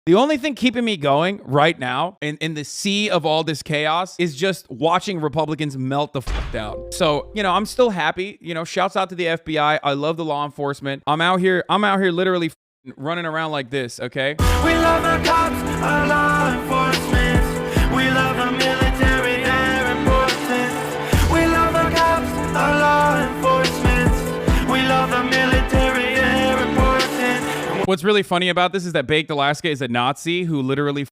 The only thing keeping me going right now in the sea of all this chaos is just watching Republicans melt the fuck down. So, you know, I'm still happy. You know, shouts out to the FBI. I love the law enforcement. I'm out here literally running around like this, okay? We love the cops, our law enforcement. We love the military, air enforcement. We love the cops, our law enforcement. We love the military, air enforcement. What's really funny about this is that Baked Alaska is a Nazi who literally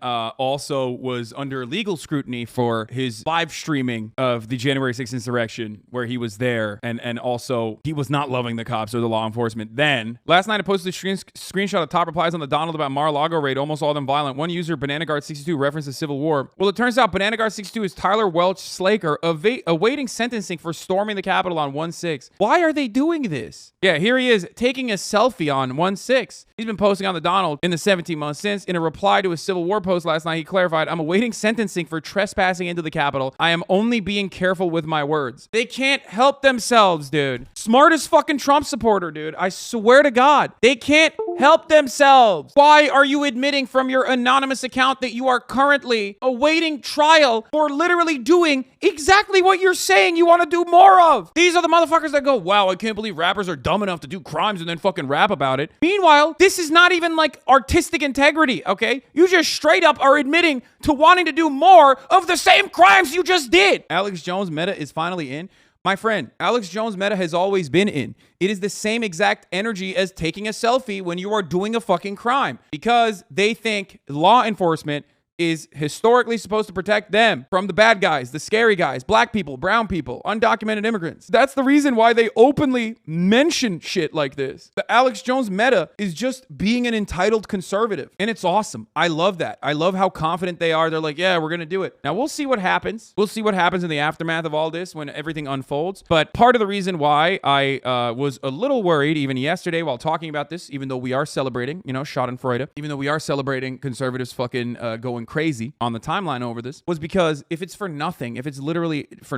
also was under legal scrutiny for his live streaming of the January 6th insurrection, where he was there, and also he was not loving the cops or the law enforcement then. Last night I posted a screenshot of top replies on the Donald about Mar-a-Lago raid, almost all of them violent. One user, Banana Guard 62, referenced the Civil War. Well, it turns out Banana Guard 62 is Tyler Welch Slaker awaiting sentencing for storming the Capitol on 1/6. Why are they doing this? Yeah, here he is taking a selfie on 1/6. He's been posting on the Donald in the 17 months since. In a reply to his Civil War post last night, he clarified, "I'm awaiting sentencing for trespassing into the Capitol. I am only being careful with my words." They can't help themselves, dude. Smartest fucking Trump supporter, dude. I swear to God. They can't help themselves. Why are you admitting from your anonymous account that you are currently awaiting trial for literally doing exactly what you're saying you want to do more of? These are the motherfuckers that go, "Wow, I can't believe rappers are dumb enough to do crimes and then fucking rap about it." Meanwhile, this is not even like artistic integrity, okay? You just straight up are admitting to wanting to do more of the same crimes you just did. Alex Jones Meta is finally in. My friend, Alex Jones Meta has always been in. It is the same exact energy as taking a selfie when you are doing a fucking crime, because they think law enforcement is historically supposed to protect them from the bad guys, the scary guys, black people, brown people, undocumented immigrants. That's the reason why they openly mention shit like this. The Alex Jones Meta is just being an entitled conservative, and it's awesome. I love that. I love how confident they are. They're like, yeah, we're gonna do it. Now, we'll see what happens. We'll see what happens in the aftermath of all this when everything unfolds. But part of the reason why I was a little worried even yesterday while talking about this, even though we are celebrating, you know, Schadenfreude, even though we are celebrating conservatives fucking going crazy on the timeline over this, was because if it's for nothing, if it's literally for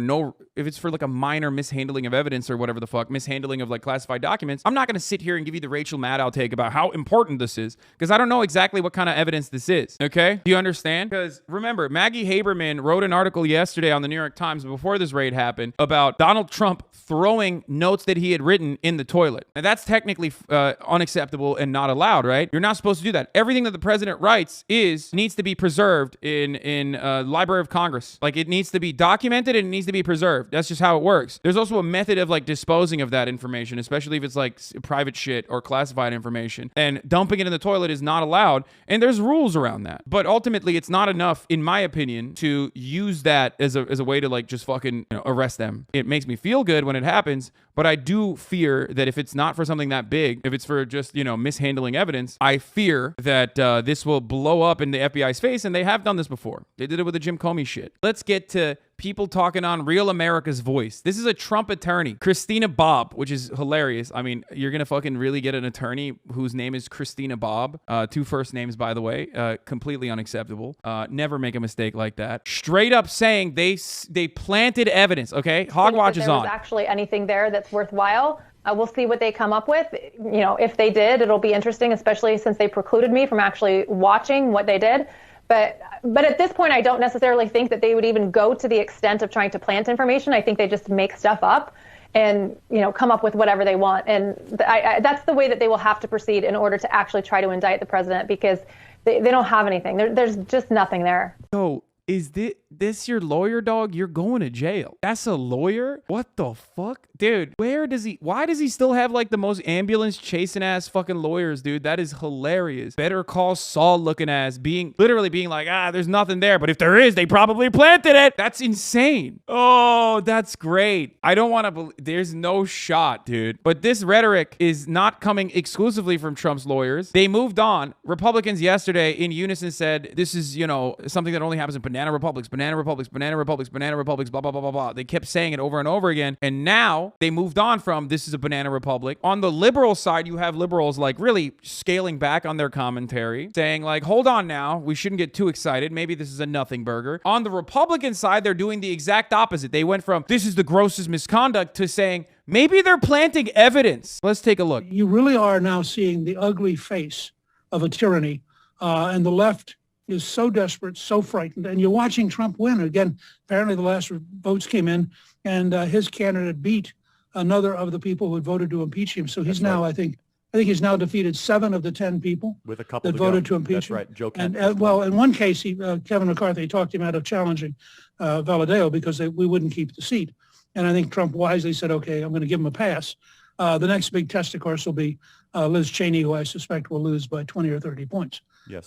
if it's for like a minor mishandling of evidence or whatever the fuck, mishandling of like classified documents, I'm not going to sit here and give you the Rachel Maddow take about how important this is, because I don't know exactly what kind of evidence this is, okay? Do you understand? Because remember, Maggie Haberman wrote an article yesterday on the New York Times before this raid happened about Donald Trump throwing notes that he had written in the toilet. And that's technically unacceptable and not allowed, right? You're not supposed to do that. Everything that the president writes needs to be preserved in Library of Congress. Like, it needs to be documented and it needs to be preserved. That's just how it works. There's also a method of like disposing of that information, especially if it's like private shit or classified information. And dumping it in the toilet is not allowed. And there's rules around that. But ultimately, it's not enough, in my opinion, to use that as a way to like just fucking, you know, arrest them. It makes me feel good when it happens, but I do fear that if it's not for something that big, if it's for just, you know, mishandling evidence, I fear that this will blow up in the FBI's face, and they have done this before. They did it with the Jim Comey shit. Let's get to people talking on Real America's Voice. This is a Trump attorney, Christina Bobb, which is hilarious. I mean, you're going to fucking really get an attorney whose name is Christina Bobb. Two first names, by the way. Completely unacceptable. Never make a mistake like that. Straight up saying they planted evidence, okay? Hogwatch is on. There was actually anything there that's worthwhile. We'll see what they come up with. You know, if they did, it'll be interesting, especially since they precluded me from actually watching what they did. But at this point, I don't necessarily think that they would even go to the extent of trying to plant information. I think they just make stuff up and, you know, come up with whatever they want. And that's the way that they will have to proceed in order to actually try to indict the president, because they don't have anything. There's just nothing there. So is this your lawyer, dog? You're going to jail. That's a lawyer? What the fuck? Dude, why does he still have like the most ambulance chasing ass fucking lawyers, dude? That is hilarious. Better Call Saul looking ass, literally being like, there's nothing there, but if there is, they probably planted it. That's insane. Oh, that's great. I don't want to believe, there's no shot, dude. But this rhetoric is not coming exclusively from Trump's lawyers. They moved on. Republicans yesterday in unison said, this is, you know, something that only happens in banana republics, banana republics, banana republics, banana republics, blah, blah, blah, blah, blah. They kept saying it over and over again. And now they moved on from this is a banana republic. On the liberal side, you have liberals like really scaling back on their commentary, saying like, hold on now, we shouldn't get too excited. Maybe this is a nothing burger. On the Republican side, they're doing the exact opposite. They went from this is the grossest misconduct to saying maybe they're planting evidence. Let's take a look. You really are now seeing the ugly face of a tyranny And the left is so desperate, so frightened. And you're watching Trump win. Again, apparently the last votes came in, and his candidate beat another of the people who had voted to impeach him. So he's now, I think he's now defeated 7 of the 10 people with a couple that voted to impeach That's him. right. Joe Kent. And well, in one case, Kevin McCarthy talked him out of challenging Valadao because we wouldn't keep the seat. And I think Trump wisely said, okay, I'm going to give him a pass. The next big test, of course, will be Liz Cheney, who I suspect will lose by 20 or 30 points. Yes.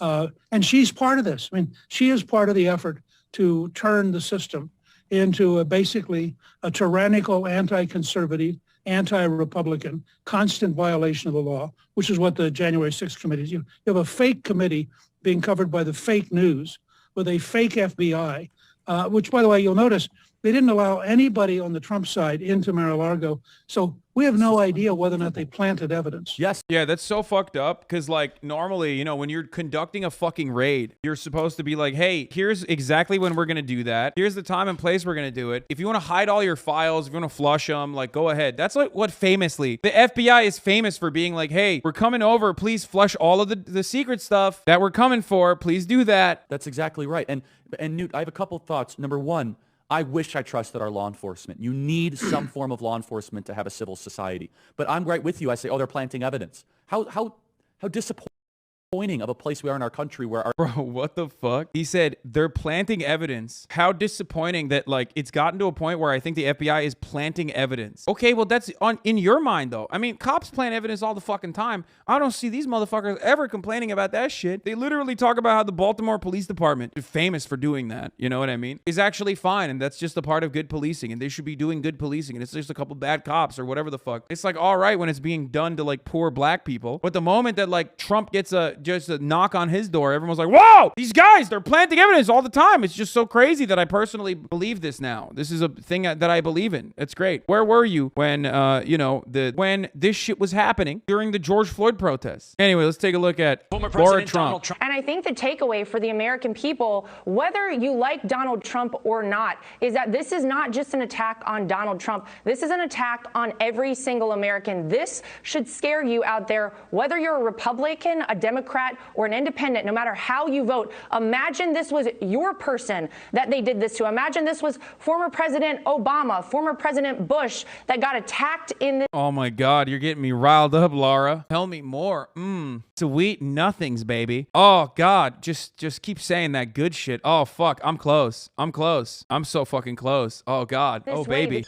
And she's part of this. I mean, she is part of the effort to turn the system into basically a tyrannical, anti-conservative, anti-Republican, constant violation of the law, which is what the January 6th committee is. You have a fake committee being covered by the fake news with a fake FBI, which, by the way, you'll notice they didn't allow anybody on the Trump side into Mar-a-Lago. So we have no idea whether or not they planted evidence. Yes. Yeah, that's so fucked up because, like, normally, you know, when you're conducting a fucking raid, you're supposed to be like, hey, here's exactly when we're going to do that. Here's the time and place we're going to do it. If you want to hide all your files, if you want to flush them, like, go ahead. That's like what famously, the FBI is famous for being like, hey, we're coming over. Please flush all of the secret stuff that we're coming for. Please do that. That's exactly right. And Newt, I have a couple thoughts. Number one, I wish I trusted our law enforcement. You need some form of law enforcement to have a civil society. But I'm right with you. I say, oh, they're planting evidence. How disappointing of a place we are in our country where our... Bro, what the fuck? He said they're planting evidence. How disappointing that, like, it's gotten to a point where I think the FBI is planting evidence. Okay, well, that's in your mind, though. I mean, cops plant evidence all the fucking time. I don't see these motherfuckers ever complaining about that shit. They literally talk about how the Baltimore Police Department is famous for doing that. You know what I mean? Is actually fine, and that's just a part of good policing, and they should be doing good policing, and it's just a couple bad cops or whatever the fuck. It's like, all right when it's being done to, like, poor black people, but the moment that, like, Trump gets just a knock on his door, everyone's like, whoa, these guys, they're planting evidence all the time. It's just so crazy that I personally believe this now. This is a thing that I believe in. It's great. Where were you when, when this shit was happening during the George Floyd protests? Anyway, let's take a look at Laura Trump. And I think the takeaway for the American people, whether you like Donald Trump or not, is that this is not just an attack on Donald Trump. This is an attack on every single American. This should scare you out there, whether you're a Republican, a Democrat, or an independent, no matter how you vote. Imagine this was your person that they did this to. Imagine this was former President Obama, former President Bush that got attacked in this. Oh my God, you're getting me riled up, Laura. Tell me more. Sweet nothings, baby. Oh God, just keep saying that good shit. Oh fuck, I'm close. I'm so fucking close. Oh God. Oh baby.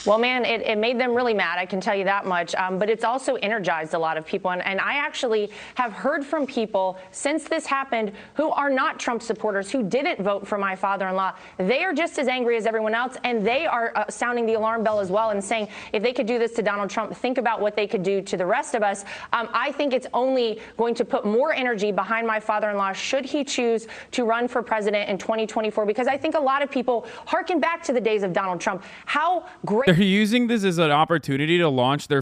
Well, man, it made them really mad, I can tell you that much. But it's also energized a lot of people. And I actually have heard from people since this happened who are not Trump supporters, who didn't vote for my father-in-law. They are just as angry as everyone else, and they are sounding the alarm bell as well and saying, if they could do this to Donald Trump, think about what they could do to the rest of us. I think it's only going to put more energy behind my father-in-law should he choose to run for president in 2024, because I think a lot of people harken back to the days of Donald Trump. How great... They're using this as an opportunity to launch they're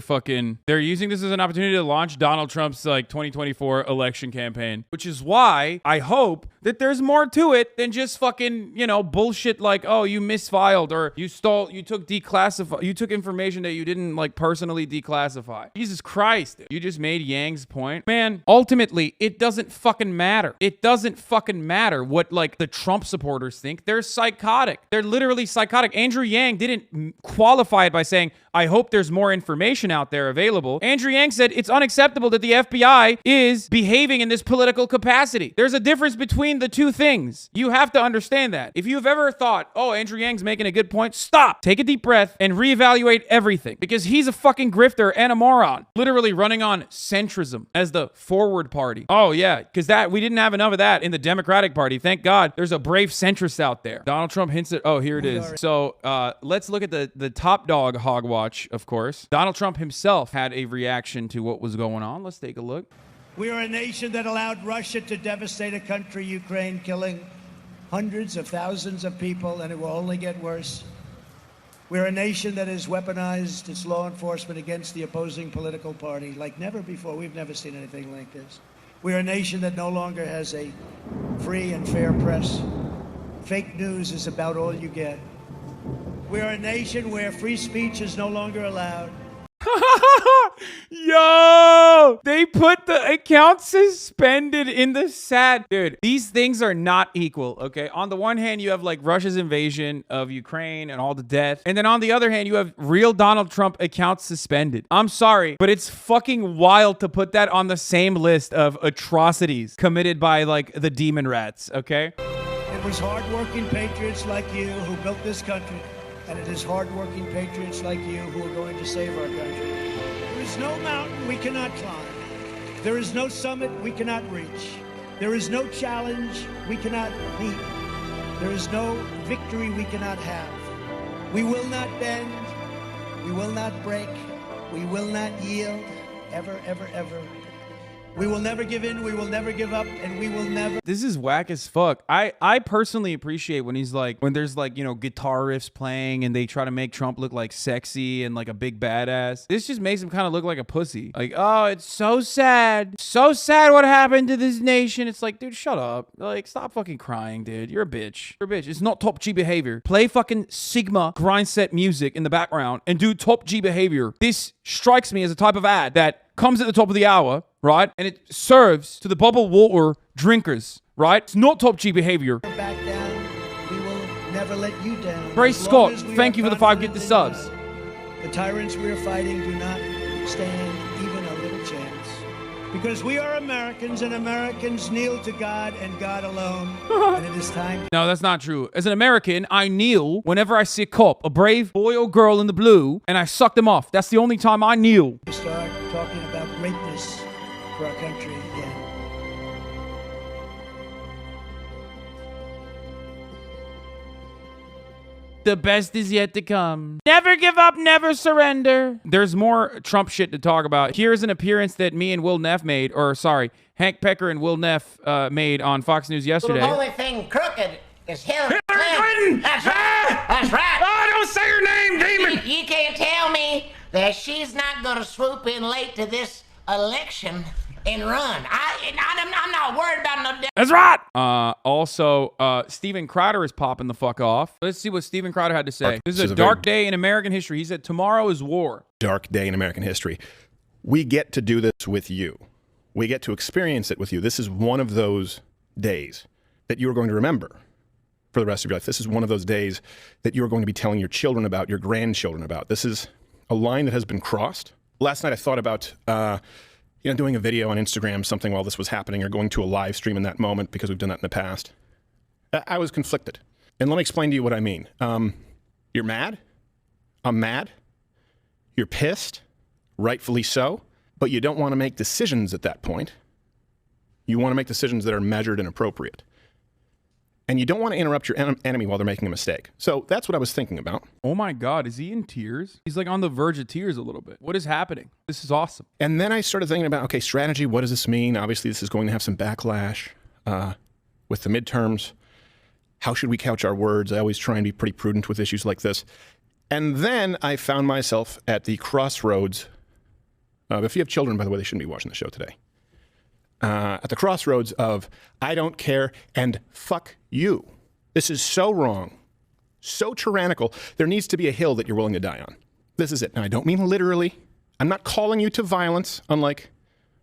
using this as an opportunity to launch Donald Trump's, like, 2024 election campaign, which is why I hope that there's more to it than just fucking, bullshit like, oh, you misfiled or you took information that you didn't, like, personally declassify. Jesus Christ. You just made Yang's point. Man, ultimately, it doesn't fucking matter. It doesn't fucking matter what, like, the Trump supporters think. They're psychotic. They're literally psychotic. Andrew Yang didn't qualify it by saying, I hope there's more information out there available. Andrew Yang said it's unacceptable that the FBI is behaving in this political capacity. There's a difference between the two things. You have to understand that. If you've ever thought, oh, Andrew Yang's making a good point, stop. Take a deep breath and reevaluate everything, because he's a fucking grifter and a moron. Literally running on centrism as the forward party. Oh, yeah, because we didn't have enough of that in the Democratic Party. Thank God there's a brave centrist out there. Donald Trump hints at, oh, here it is. So let's look at the top dog Hogwatch. Of course. Donald Trump himself had a reaction to what was going on. Let's take a look. We are a nation that allowed Russia to devastate a country, Ukraine, killing hundreds of thousands of people, and it will only get worse. We're a nation that has weaponized its law enforcement against the opposing political party like never before. We've never seen anything like this. We're a nation that no longer has a free and fair press. Fake news is about all you get. We're a nation where free speech is no longer allowed. Yo, they put the account suspended in the sad. Dude, these things are not equal, okay? On the one hand, you have like Russia's invasion of Ukraine and all the death. And then on the other hand, you have real Donald Trump accounts suspended. I'm sorry, but it's fucking wild to put that on the same list of atrocities committed by like the demon rats, okay? It was hardworking patriots like you who built this country, and it is hardworking patriots like you who are going to save our country. There is no mountain we cannot climb. There is no summit we cannot reach. There is no challenge we cannot meet. There is no victory we cannot have. We will not bend. We will not break. We will not yield. Ever, ever, ever. We will never give in, we will never give up, and we will never... This is whack as fuck. I personally appreciate when he's like, when there's like, you know, guitar riffs playing and they try to make Trump look like sexy and like a big badass. This just makes him kind of look like a pussy. Like, oh, it's so sad. So sad what happened to this nation. It's like, dude, shut up. Like, stop fucking crying, dude. You're a bitch. You're a bitch. It's not top G behavior. Play fucking Sigma grind set music in the background and do top G behavior. This strikes me as a type of ad that comes at the top of the hour, right? And it serves to the bubble water drinkers, right? It's not top G behavior. Back down. We will never let you down. Brace As long Scott, as we thank are you for the 5 Get the confident in subs. God, the tyrants we are fighting do not stand even a little chance. Because we are Americans, and Americans kneel to God and God alone. And it is time No, that's not true. As an American, I kneel whenever I see a cop, a brave boy or girl in the blue, and I suck them off. That's the only time I kneel. to start talking about greatness for our country again. The best is yet to come. Never give up, never surrender. There's more Trump shit to talk about. Here's an appearance that me and Will Neff made, or sorry, Hank Pecker and Will Neff made on Fox News yesterday. The only thing crooked is Hillary Clinton. That's right. That's right. Oh, don't say her name, demon! You can't tell me that she's not going to swoop in late to this election and run. I'm not worried about no... That's right! Also, Steven Crowder is popping the fuck off. Let's see what Steven Crowder had to say. This is a dark day in American history. He said, tomorrow is war. Dark day in American history. We get to do this with you. We get to experience it with you. This is one of those days that you are going to remember for the rest of your life. This is one of those days that you're going to be telling your children about, your grandchildren about. This is a line that has been crossed. Last night I thought about, doing a video on Instagram, something while this was happening, or going to a live stream in that moment, because we've done that in the past. I was conflicted. And let me explain to you what I mean. You're mad. I'm mad. You're pissed, rightfully so, but you don't want to make decisions at that point. You want to make decisions that are measured and appropriate. And you don't want to interrupt your enemy while they're making a mistake. So that's what I was thinking about. Oh my God, is he in tears? He's like on the verge of tears a little bit. What is happening? This is awesome. And then I started thinking about, okay, strategy, what does this mean? Obviously, this is going to have some backlash with the midterms. How should we couch our words? I always try and be pretty prudent with issues like this. And then I found myself at the crossroads. If you have children, by the way, they shouldn't be watching the show today. At the crossroads of I don't care and fuck you. This is so wrong, so tyrannical. There needs to be a hill that you're willing to die on. This is it. Now, I don't mean literally. I'm not calling you to violence, unlike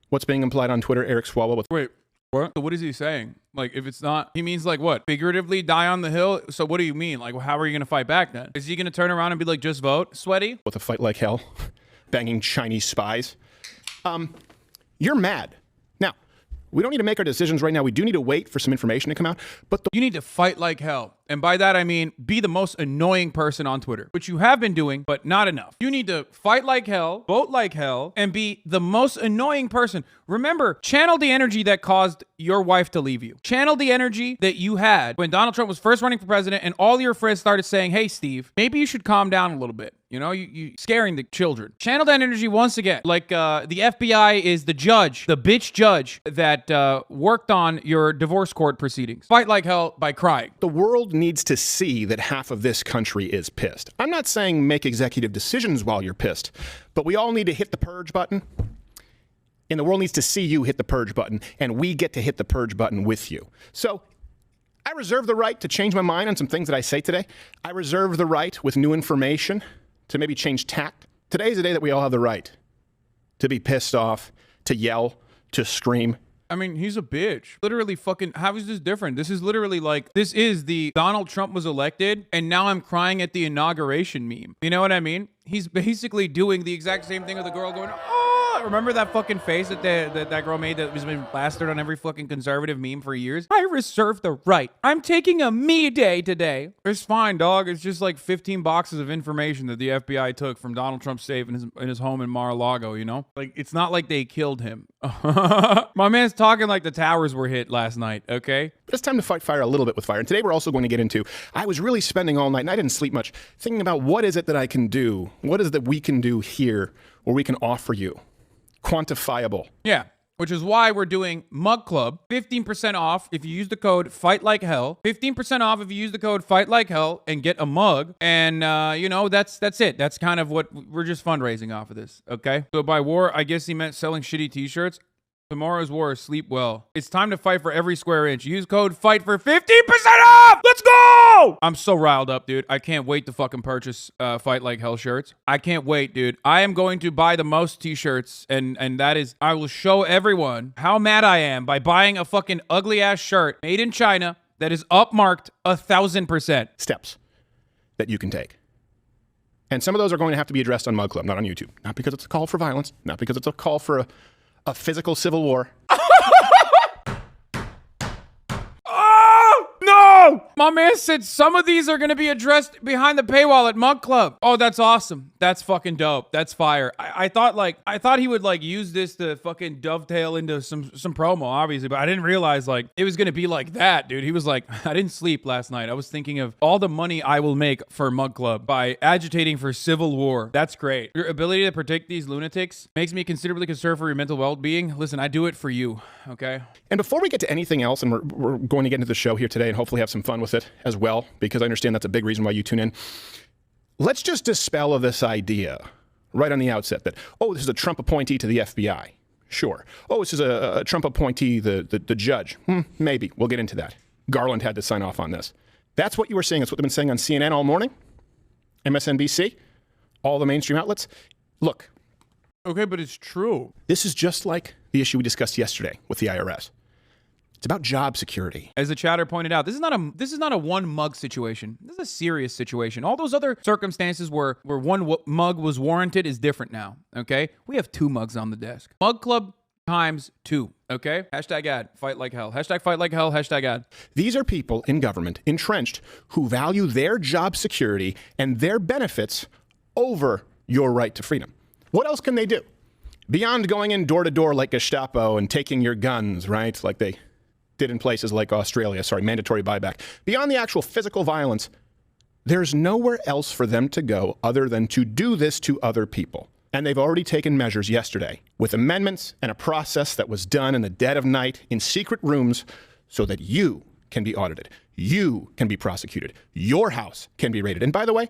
what's being implied on Twitter, Eric Swalwell. Wait, what? So what is he saying? Like, if it's not, he means like what? Figuratively die on the hill? So what do you mean? Like, how are you going to fight back then? Is he going to turn around and be like, just vote, sweaty? With a fight like hell, banging Chinese spies. You're mad. Now, we don't need to make our decisions right now. We do need to wait for some information to come out. But you need to fight like hell. And by that, I mean, be the most annoying person on Twitter, which you have been doing, but not enough. You need to fight like hell, vote like hell, and be the most annoying person. Remember, channel the energy that caused your wife to leave you. Channel the energy that you had when Donald Trump was first running for president and all your friends started saying, hey, Steve, maybe you should calm down a little bit. You know, you scaring the children. Channel that energy once again. Like the FBI is the judge, the bitch judge that worked on your divorce court proceedings. Fight like hell by crying. the world needs to see that half of this country is pissed. I'm not saying make executive decisions while you're pissed, but we all need to hit the purge button. And the world needs to see you hit the purge button, and we get to hit the purge button with you. So I reserve the right to change my mind on some things that I say today. I reserve the right with new information to maybe change tact, Today is a day that we all have the right to be pissed off, to yell, to scream. I mean, he's a bitch. Literally fucking, how is this different? This is literally like, this is the Donald Trump was elected and now I'm crying at the inauguration meme. You know what I mean? He's basically doing the exact same thing with the girl going, oh, remember that fucking face that that girl made that was been plastered on every fucking conservative meme for years? I reserve the right. I'm taking a me day today. It's fine, dog. It's just like 15 boxes of information that the FBI took from Donald Trump's safe in his home in Mar-a-Lago, you know? Like, it's not like they killed him. My man's talking like the towers were hit last night, okay? But it's time to fight fire a little bit with fire. And today we're also going to get into, I was really spending all night, and I didn't sleep much, thinking about what is it that I can do? What is it that we can do here or we can offer you? Quantifiable. Yeah. Which is why we're doing Mug Club. 15% off if you use the code Fight Like Hell. 15% off if you use the code Fight Like Hell and get a mug. And, you know, that's it. That's kind of what we're just fundraising off of this, okay? So by war, I guess he meant selling shitty t-shirts. Tomorrow's war, sleep well. It's time to fight for every square inch. Use code FIGHT for 15% off! Let's go! I'm so riled up, dude. I can't wait to fucking purchase Fight Like Hell shirts. I can't wait, dude. I am going to buy the most t-shirts, and that is, I will show everyone how mad I am by buying a fucking ugly-ass shirt made in China that is upmarked 1,000%. Steps that you can take. And some of those are going to have to be addressed on Mug Club, not on YouTube. Not because it's a call for violence, not because it's a call for a physical civil war. Oh, no! My man said some of these are going to be addressed behind the paywall at Mug Club. Oh, that's awesome. That's fucking dope. That's fire. I thought he would like use this to fucking dovetail into some promo, obviously, but I didn't realize like it was going to be like that, dude. He was like, I didn't sleep last night. I was thinking of all the money I will make for Mug Club by agitating for civil war. That's great. Your ability to protect these lunatics makes me considerably concerned for your mental well-being. Listen, I do it for you, okay? And before we get to anything else, and we're going to get into the show here today and hopefully have some fun with it as well, because I understand that's a big reason why you tune in. Let's just dispel of this idea right on the outset that, oh, this is a Trump appointee to the FBI. Sure. Oh, this is a Trump appointee, the judge. Maybe. We'll get into that. Garland had to sign off on this. That's what you were saying. That's what they've been saying on CNN all morning. MSNBC, all the mainstream outlets. Look. Okay, but it's true. This is just like the issue we discussed yesterday with the IRS. It's about job security. As the chatter pointed out, this is not a one mug situation. This is a serious situation. All those other circumstances where one mug was warranted is different now, okay? We have 2 mugs on the desk. Mug Club times 2, okay? Hashtag ad, fight like hell. Hashtag fight like hell, hashtag ad. These are people in government, entrenched, who value their job security and their benefits over your right to freedom. What else can they do? Beyond going in door to door like Gestapo and taking your guns, right? Like they did in places like Australia, mandatory buyback. Beyond the actual physical violence, there's nowhere else for them to go other than to do this to other people. And they've already taken measures yesterday with amendments and a process that was done in the dead of night in secret rooms so that you can be audited. You can be prosecuted. Your house can be raided. And by the way,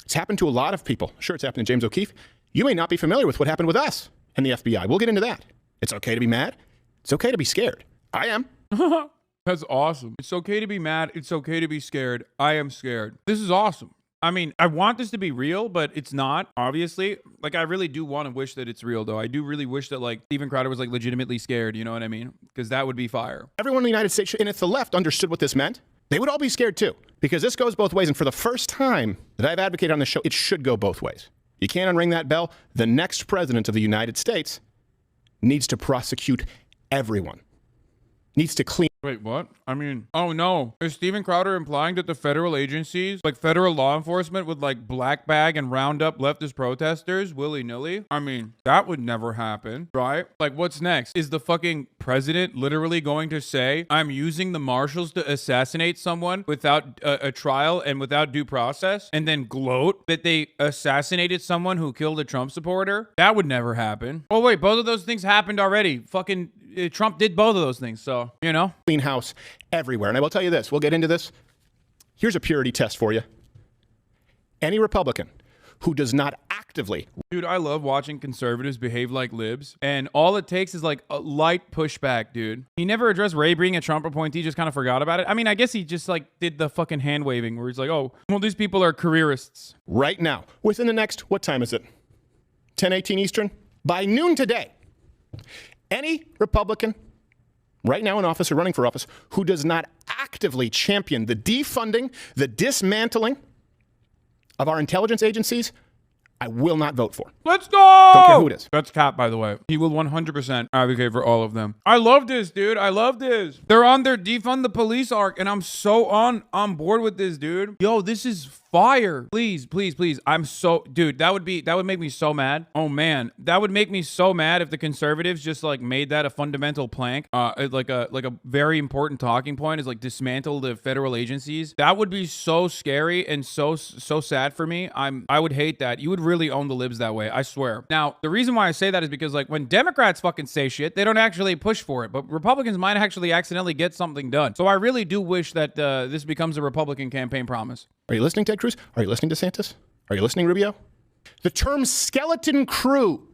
it's happened to a lot of people. Sure, it's happened to James O'Keefe. You may not be familiar with what happened with us and the FBI. We'll get into that. It's okay to be mad. It's okay to be scared. I am. That's awesome. It's okay to be mad. It's okay to be scared. I am scared. This is awesome. I mean, I want this to be real, but it's not, obviously. Like, I really do want to wish that it's real, though. I do really wish that, like, Steven Crowder was, like, legitimately scared, you know what I mean? Because that would be fire. Everyone in the United States, and if the left understood what this meant, they would all be scared, too. Because this goes both ways, and for the first time that I've advocated on the show, it should go both ways. You can't unring that bell. The next president of the United States needs to prosecute everyone. Needs to clean. Wait, what? I mean, oh no. Is Steven Crowder implying that the federal agencies, like federal law enforcement, would like black bag and round up leftist protesters willy-nilly? I mean, that would never happen, right? Like, what's next? Is the fucking president literally going to say, I'm using the marshals to assassinate someone without a trial and without due process, and then gloat that they assassinated someone who killed a Trump supporter? That would never happen. Oh wait, both of those things happened already. Fucking Trump did both of those things, so, you know. Clean house everywhere. And I will tell you this, we'll get into this. Here's a purity test for you. Any Republican who does not actively... Dude, I love watching conservatives behave like libs, and all it takes is like a light pushback, dude. He never addressed Ray being a Trump appointee, just kind of forgot about it. I mean, I guess he just like did the fucking hand waving where he's like, oh, well, these people are careerists. Right now, within the next, what time is it? 10:18 Eastern, by noon today, any Republican right now in office or running for office who does not actively champion the defunding, the dismantling of our intelligence agencies, I will not vote for. Let's go! Don't care who it is. That's Cap, by the way. He will 100% advocate for all of them. I love this, dude. I love this. They're on their defund the police arc, and I'm so on board with this, dude. Yo, this is fire. Please, please, please. I'm so, dude, that would make me so mad. Oh man, that would make me so mad if the conservatives just like made that a fundamental plank, like a very important talking point is like dismantle the federal agencies. That would be so scary and so sad for me. I would hate that. You would really own the libs that way, I swear. Now, the reason why I say that is because like when Democrats fucking say shit, they don't actually push for it, but Republicans might actually accidentally get something done. So I really do wish that this becomes a Republican campaign promise. Are you listening, Ted Cruz? Are you listening, DeSantis? Are you listening, Rubio? The term skeleton crew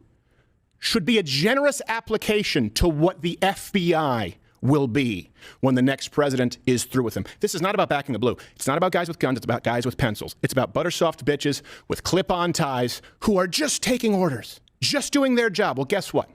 should be a generous application to what the FBI will be when the next president is through with him. This is not about backing the blue. It's not about guys with guns. It's about guys with pencils. It's about buttersoft bitches with clip-on ties who are just taking orders, just doing their job. Well, guess what?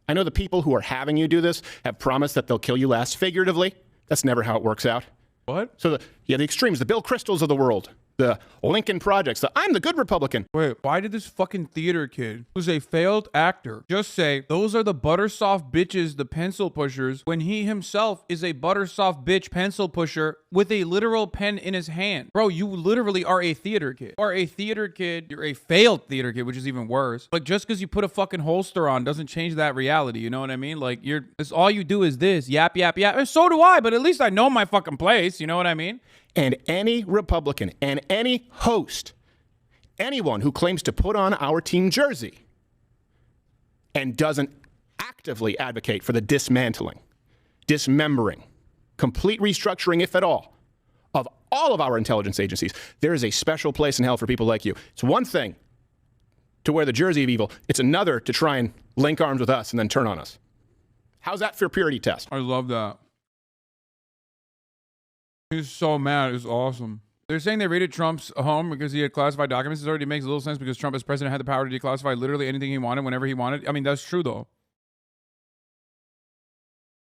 I know the people who are having you do this have promised that they'll kill you last figuratively. That's never how it works out. What? So the extremes, the Bill Cristols of the world, the Lincoln Projects, I'm the good Republican. Wait, why did this fucking theater kid, who's a failed actor, just say, those are the buttersoft bitches, the pencil pushers, when he himself is a buttersoft bitch pencil pusher with a literal pen in his hand? Bro, you literally are a theater kid. You are a theater kid. You're a failed theater kid, which is even worse. Like, just because you put a fucking holster on doesn't change that reality. You know what I mean? Like, all you do is this, yap, yap, yap. And so do I, but at least I know my fucking place. You know what I mean? And any Republican and any host, anyone who claims to put on our team jersey and doesn't actively advocate for the dismantling, dismembering, complete restructuring, if at all of our intelligence agencies, there is a special place in hell for people like you. It's one thing to wear the jersey of evil. It's another to try and link arms with us and then turn on us. How's that for a purity test? I love that. He's so mad. It's awesome. They're saying they raided Trump's home because he had classified documents. This already makes a little sense because Trump as president had the power to declassify literally anything he wanted whenever he wanted. I mean, that's true though.